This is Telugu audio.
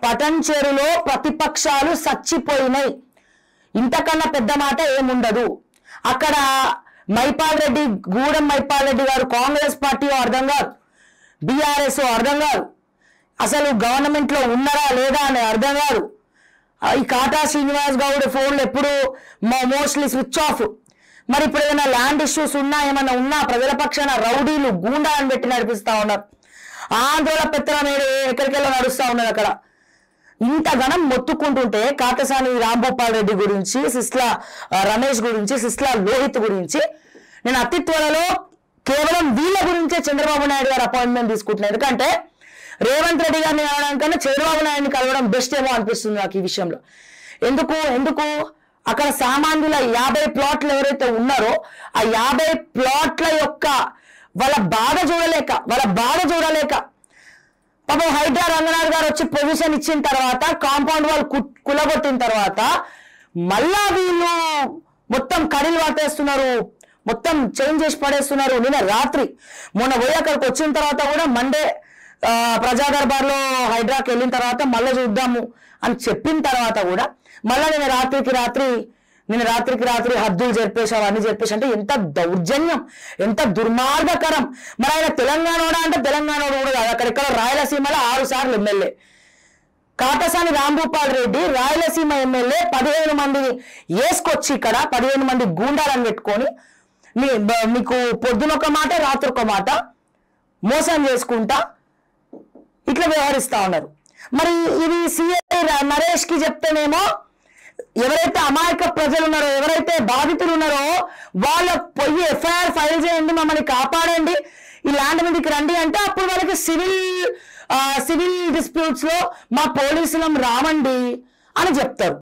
పటన్ చెరులో ప్రతిపక్షాలు సచ్చిపోయినాయి. ఇంతకన్నా పెద్ద మాట ఏముండదు. అక్కడ మైపాల్ రెడ్డి, గూడెం మైపాల్ రెడ్డి గారు కాంగ్రెస్ పార్టీ అర్థం కాదు, బీఆర్ఎస్ అర్థం కాదు, అసలు గవర్నమెంట్ లో ఉన్నారా లేదా అని అర్థం కాదు. ఈ కాటా శ్రీనివాస్ గౌడ్ ఫోన్లు ఎప్పుడు మోస్ట్లీ స్విచ్ ఆఫ్. మరి ఇప్పుడు ఏదైనా ల్యాండ్ ఇష్యూస్ ఉన్నా, ఏమన్నా ఉన్నా ప్రజల పక్షాన రౌడీలు గూండాలను పెట్టి నడిపిస్తా ఉన్నారు. ఆంధ్రుల పెత్తనం ఎక్కడికెళ్ళో నడుస్తా ఉన్నారు. అక్కడ ఇంతగానం మొత్తుకుంటుంటే కాటసాని రాంభూపాల్ రెడ్డి గురించి, సిస్లా రమేష్ గురించి, సిస్లా లోహిత్ గురించి నేను అతి త్వరలో కేవలం వీళ్ళ గురించే చంద్రబాబు నాయుడు గారు అపాయింట్మెంట్ తీసుకుంటున్నాను. ఎందుకంటే రేవంత్ రెడ్డి గారిని కలవడం కన్నా చంద్రబాబు నాయుడిని కలవడం బెస్ట్ ఏమో అనిపిస్తుంది నాకు ఈ విషయంలో. ఎందుకు అక్కడ సామాన్యుల 50 ప్లాట్లు ఎవరైతే ఉన్నారో ఆ 50 ప్లాట్ల యొక్క వాళ్ళ బాధ చూడలేక పాపం హైడ్రా రంగనాథ్ గారు వచ్చి పొజిషన్ ఇచ్చిన తర్వాత, కాంపౌండ్ వాళ్ళు కులగొట్టిన తర్వాత మళ్ళా వీళ్ళు మొత్తం కడీలు పట్టేస్తున్నారు, మొత్తం చేంజ్ చేసి పడేస్తున్నారు. నిన్న రాత్రి మొన్న పోయి అక్కడికి వచ్చిన తర్వాత కూడా మండే ప్రజా దర్బార్లో హైడ్రాకి వెళ్ళిన తర్వాత మళ్ళీ చూద్దాము అని చెప్పిన తర్వాత కూడా మళ్ళీ నిన్న రాత్రికి రాత్రి హద్దులు జరిపేసి అవన్నీ జరిపేసి అంటే ఎంత దౌర్జన్యం, ఎంత దుర్మార్గకరం. మరి ఆయన తెలంగాణోడా అంటే తెలంగాణోడు కూడా కాదు, అక్కడెక్కడ రాయలసీమలో 6 సార్లు ఎమ్మెల్యే. కాటసాని రాంభూపాల్ రెడ్డి రాయలసీమ ఎమ్మెల్యే 15 మందిని వేసుకొచ్చి ఇక్కడ 15 మంది గూండాలను పెట్టుకొని మీకు పొద్దున ఒక మాట రాత్రి ఒక మాట మోసం చేసుకుంటా ఇట్లా వ్యవహరిస్తా ఉన్నారు. మరి ఇది సిఐ నరేష్ కి చెప్తేనేమో ఎవరైతే అమాయక ప్రజలు ఉన్నారో, ఎవరైతే బాధితులు ఉన్నారో వాళ్ళ పోయి ఎఫ్ఐఆర్ ఫైల్ చేయండి, మమ్మల్ని కాపాడండి, ఈ ల్యాండ్ మీదకి రండి అంటే అప్పుడు వాళ్ళకి సివిల్ డిస్ప్యూట్స్ లో మా పోలీసులం రామండి అని చెప్తారు.